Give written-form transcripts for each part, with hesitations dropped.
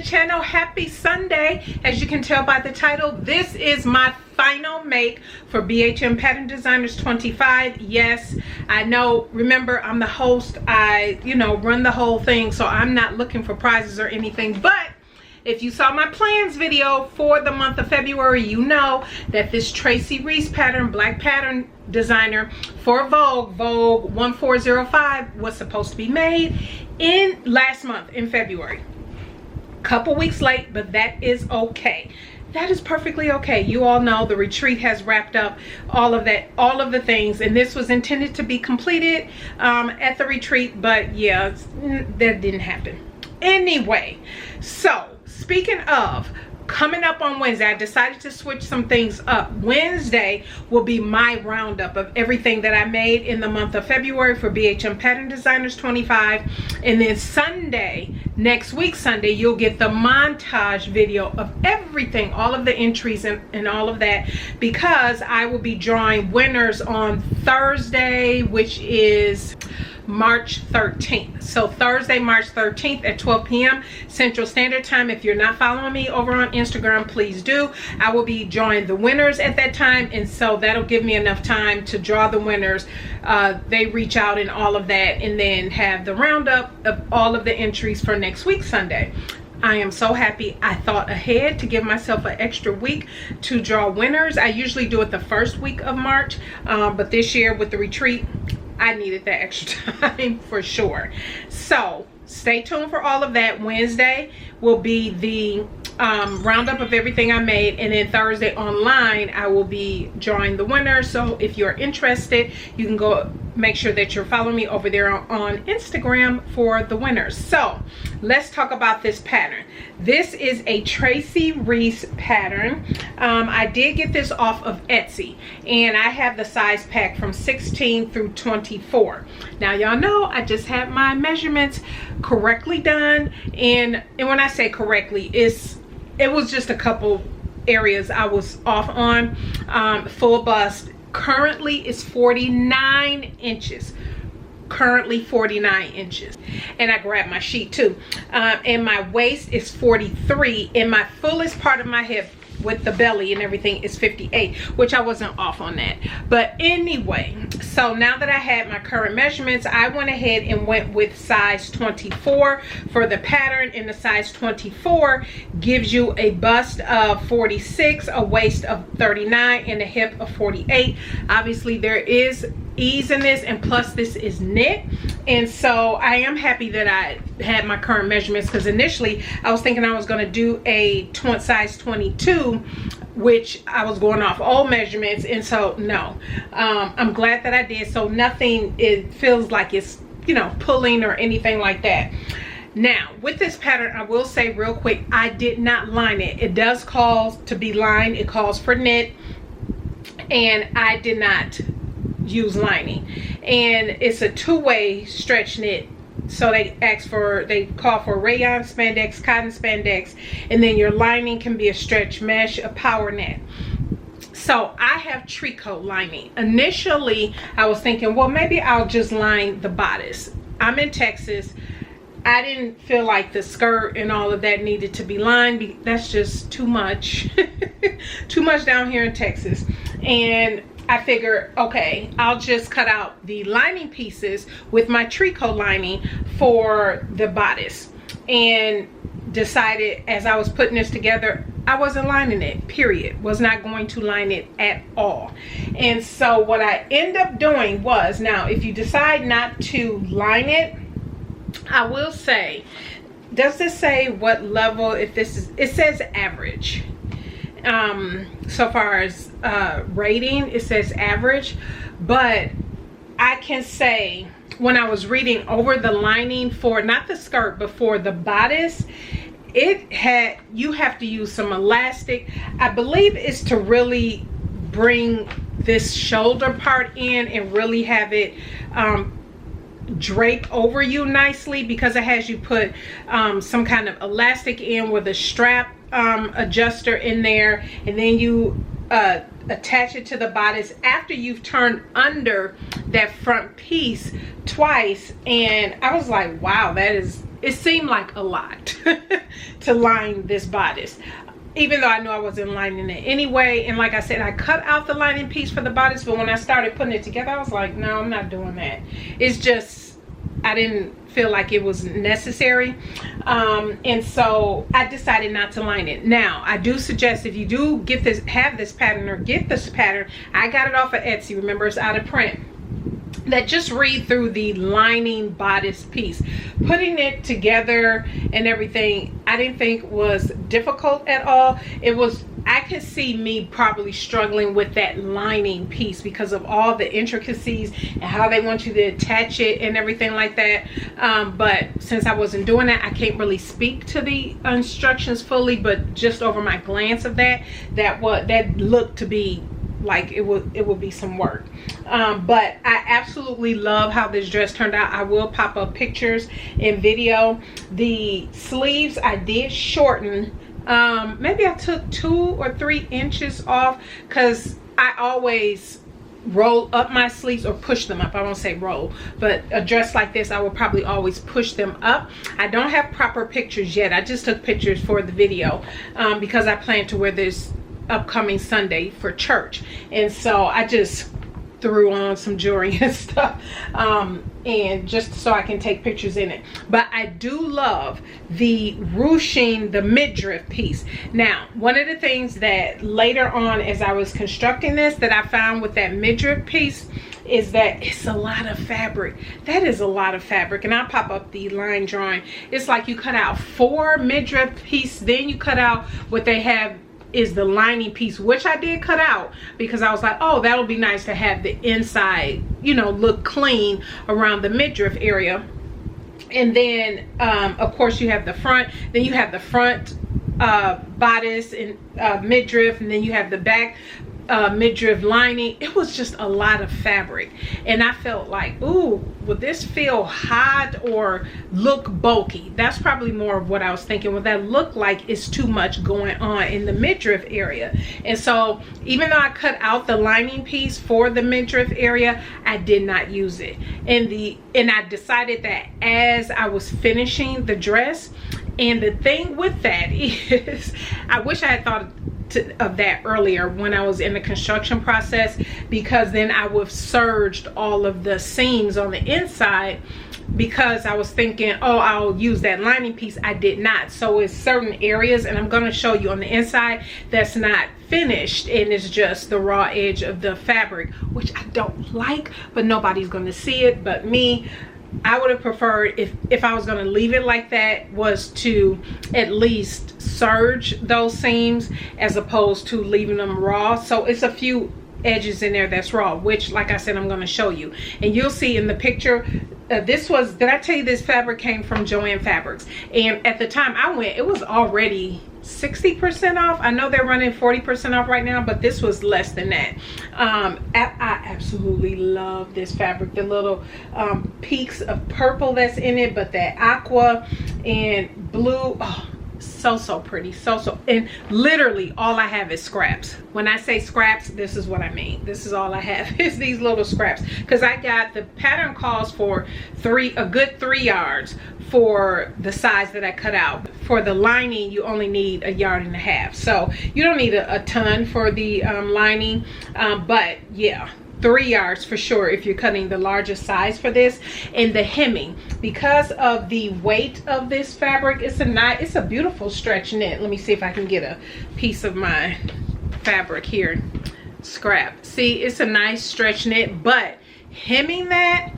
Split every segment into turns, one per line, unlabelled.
channel. Happy Sunday. As you can tell by the title, this is my final make for BHM Pattern Designers 25. Yes, I know, remember, I'm the host. I run the whole thing, so I'm not looking for prizes or anything. But if you saw my plans video for the month of February, you know that this Tracy Reese pattern, black pattern designer for Vogue 1405, was supposed to be made in last month in February. Couple weeks late, but that is okay. That is perfectly okay. You all know the retreat has wrapped up all of that, all of the things, and this was intended to be completed at the retreat, but yeah, that didn't happen. Anyway, so speaking of coming up on Wednesday, I decided to switch some things up. Wednesday will be my roundup of everything that I made in the month of February for BHM Pattern Designers 25. And then Sunday, next week Sunday, you'll get the montage video of everything, all of the entries and all of that, because I will be drawing winners on Thursday, which is March 13th. So Thursday, March 13th at 12 p.m. Central Standard Time. If you're not following me over on Instagram, please do. I will be drawing the winners at that time, and so that'll give me enough time to draw the winners. They reach out and all of that, and then have the roundup of all of the entries for next week Sunday. I am so happy I thought ahead to give myself an extra week to draw winners. I usually do it the first week of March, but this year with the retreat, I needed that extra time for sure. So stay tuned for all of that. Wednesday will be the roundup of everything I made, and then Thursday online I will be drawing the winner. So if you're interested, you can go make sure that you're following me over there on Instagram for the winners. So let's talk about this pattern. This is a Tracy Reese pattern. I did get this off of Etsy, and I have the size pack from 16 through 24. Now y'all know I just had my measurements correctly done, and when I say correctly, it was just a couple areas I was off on. Full bust currently is 49 inches. Currently 49 inches, and I grabbed my sheet too, and my waist is 43, and my fullest part of my hip with the belly and everything is 58, which I wasn't off on that. But anyway, so now that I had my current measurements, I went ahead and went with size 24 for the pattern, and the size 24 gives you a bust of 46, a waist of 39, and a hip of 48. Obviously there is ease in this, and plus this is knit, and so I am happy that I had my current measurements, because initially I was thinking I was going to do a size 22, which I was going off old measurements, and so no, I'm glad that I did. So nothing, it feels like it's pulling or anything like that. Now with this pattern, I will say real quick, I did not line it. It does call to be lined, it calls for knit, and I did not use lining, and it's a two-way stretch knit. So they call for rayon spandex, cotton spandex, and then your lining can be a stretch mesh, a power net. So I have tricot lining. Initially I was thinking, well, maybe I'll just line the bodice. I'm in Texas. I didn't feel like the skirt and all of that needed to be lined. That's just too much too much down here in Texas. And I figured, okay, I'll just cut out the lining pieces with my tricot lining for the bodice, and decided as I was putting this together, I wasn't lining it, period. Was not going to line it at all. And so what I end up doing was, now if you decide not to line it, I will say, does this say what level? If this is, it says average. So far as rating, it says average, but I can say when I was reading over the lining for not the skirt but for the bodice, it had, you have to use some elastic. I believe it's to really bring this shoulder part in and really have it drape over you nicely, because it has you put some kind of elastic in with a strap adjuster in there, and then you attach it to the bodice after you've turned under that front piece twice. And I was like, wow, that is it seemed like a lot to line this bodice, even though I knew I wasn't lining it anyway. And like I said, I cut out the lining piece for the bodice, but when I started putting it together, I was like, no, I'm not doing that. It's just, I didn't feel like it was necessary. And so I decided not to line it. Now, I do suggest if you do get this, have this pattern or get this pattern, I got it off of Etsy, remember it's out of print, that just read through the lining bodice piece. Putting it together and everything, I didn't think was difficult at all. It was, I could see me probably struggling with that lining piece because of all the intricacies and how they want you to attach it and everything like that. But since I wasn't doing that, I can't really speak to the instructions fully, but just over my glance of that looked to be like it would be some work. But I absolutely love how this dress turned out. I will pop up pictures and video. The sleeves I did shorten. Maybe I took 2 or 3 inches off, because I always roll up my sleeves or push them up. I won't say roll, but a dress like this I will probably always push them up. I don't have proper pictures yet. I just took pictures for the video because I plan to wear this upcoming Sunday for church, and so I just threw on some jewelry and stuff, and just so I can take pictures in it. But I do love the ruching, the midriff piece. Now, one of the things that later on as I was constructing this that I found with that midriff piece is that it's a lot of fabric. That is a lot of fabric, and I'll pop up the line drawing. It's like you cut out 4 midriff pieces, then you cut out what they have is the lining piece, which I did cut out because I was like, oh, that'll be nice to have the inside, you know, look clean around the midriff area. And then of course you have the front, then you have the front bodice and midriff, and then you have the back midriff lining. It was just a lot of fabric, and I felt like, ooh, would this feel hot or look bulky? That's probably more of what I was thinking. Would that look like it's too much going on in the midriff area? And so even though I cut out the lining piece for the midriff area, I did not use it. And I decided that as I was finishing the dress, and the thing with that is, I wish I had thought of that earlier when I was in the construction process, because then I would have serged all of the seams on the inside, because I was thinking, oh, I'll use that lining piece. I did not. So it's certain areas, and I'm going to show you on the inside, that's not finished, and it's just the raw edge of the fabric, which I don't like, but nobody's going to see it but me. I would have preferred, if I was going to leave it like that, was to at least serge those seams as opposed to leaving them raw. So it's a few edges in there that's raw, which, like I said, I'm going to show you, and you'll see in the picture. This was, did I tell you this fabric came from Joann Fabrics? And at the time I went, it was already 60% off. I know they're running 40% off right now, but this was less than that. I absolutely love this fabric. The little peaks of purple that's in it, but that aqua and blue, oh, so pretty, so. And literally all I have is scraps. When I say scraps, this is what I mean. This is all I have is these little scraps, because I got, the pattern calls for a good 3 yards for the size that I cut out. For the lining, you only need 1.5 yards, so you don't need a ton for the lining, but yeah, 3 yards for sure if you're cutting the largest size for this. And the hemming, because of the weight of this fabric, it's a beautiful stretch knit. Let me see if I can get a piece of my fabric here. Scrap. See, it's a nice stretch knit, but hemming that,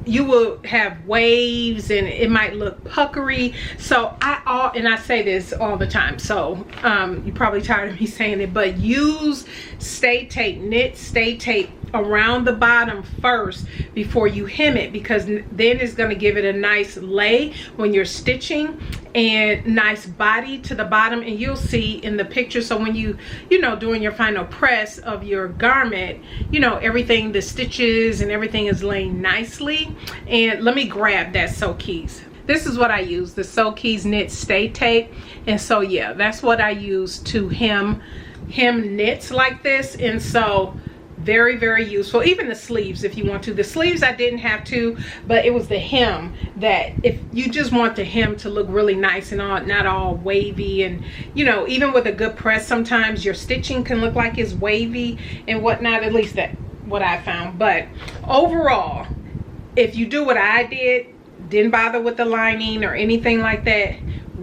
you will have waves and it might look puckery. So I say this all the time, so you're probably tired of me saying it, but use stay tape, knit stay tape around the bottom first before you hem it, because then it's going to give it a nice lay when you're stitching, and nice body to the bottom. And you'll see in the picture, so when you know, doing your final press of your garment, you know, everything, the stitches and everything is laying nicely. And let me grab that Sew Keys. This is what I use, the Sew Keys knit stay tape. And so yeah, that's what I use to hem knits like this. And so very, very useful. Even the sleeves, if you want to. The sleeves I didn't have to, but it was the hem that, if you just want the hem to look really nice and all, not all wavy, and you know, even with a good press, sometimes your stitching can look like it's wavy and whatnot. At least that's what I found. But overall, if you do what I didn't bother with the lining or anything like that,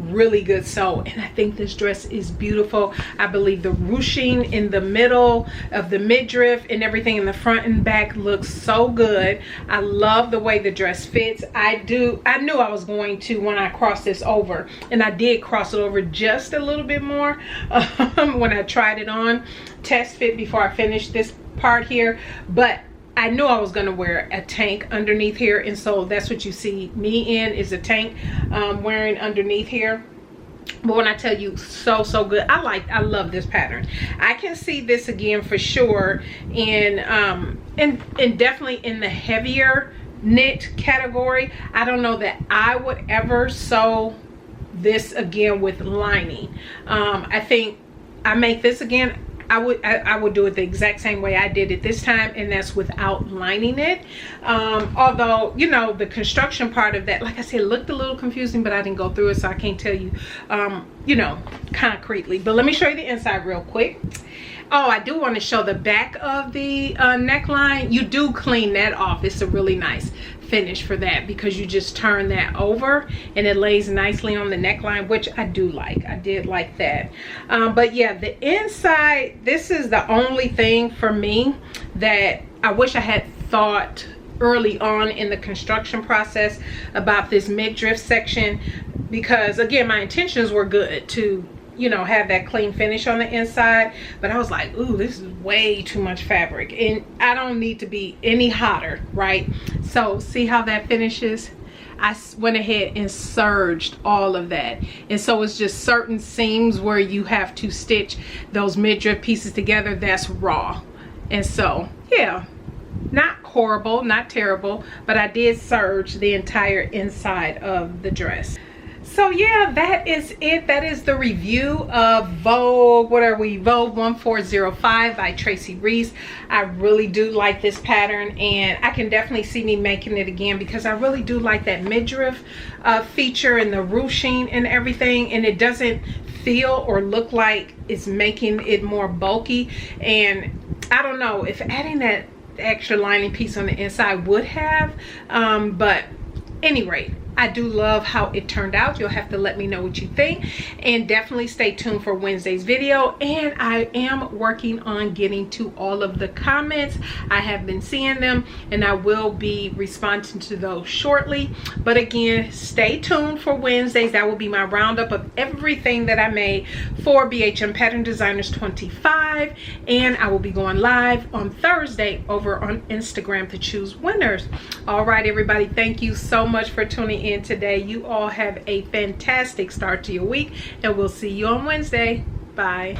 really good sew. And I think this dress is beautiful. I believe the ruching in the middle of the midriff and everything in the front and back looks so good. I love the way the dress fits. I knew I was going to when I crossed this over, and I did cross it over just a little bit more when I tried it on test fit before I finished this part here. But I knew I was going to wear a tank underneath here, and so that's what you see me in, is a tank wearing underneath here. But when I tell you, so good. I love this pattern. I can see this again for sure in definitely in the heavier knit category. I don't know that I would ever sew this again with lining. I think I make this again, I would do it the exact same way I did it this time, and that's without lining it. Although, you know, the construction part of that, like I said, looked a little confusing, but I didn't go through it, so I can't tell you, you know, concretely. But let me show you the inside real quick. Oh, I do want to show the back of the neckline. You do clean that off. It's a really nice finish for that, because you just turn that over and it lays nicely on the neckline, which I do like. I did like that. But yeah, the inside, this is the only thing for me that I wish I had thought early on in the construction process about this midriff section, because again, my intentions were good to, you know, have that clean finish on the inside, but I was like, ooh, this is way too much fabric and I don't need to be any hotter, right? So see how that finishes? I went ahead and serged all of that, and so it's just certain seams where you have to stitch those midriff pieces together that's raw. And so yeah, not horrible, not terrible, but I did serge the entire inside of the dress. So yeah, that is it. That is the review of Vogue, what are we, Vogue 1405 by Tracy Reese. I really do like this pattern, and I can definitely see me making it again, because I really do like that midriff feature and the ruching and everything, and it doesn't feel or look like it's making it more bulky. And I don't know if adding that extra lining piece on the inside would have, but any rate, I do love how it turned out. You'll have to let me know what you think, and definitely stay tuned for Wednesday's video. And I am working on getting to all of the comments. I have been seeing them, and I will be responding to those shortly. But again, stay tuned for Wednesdays. That will be my roundup of everything that I made for BHM Pattern Designers 25, and I will be going live on Thursday over on Instagram to choose winners. All right, everybody, thank you so much for tuning in today. You all have a fantastic start to your week, and we'll see you on Wednesday. Bye.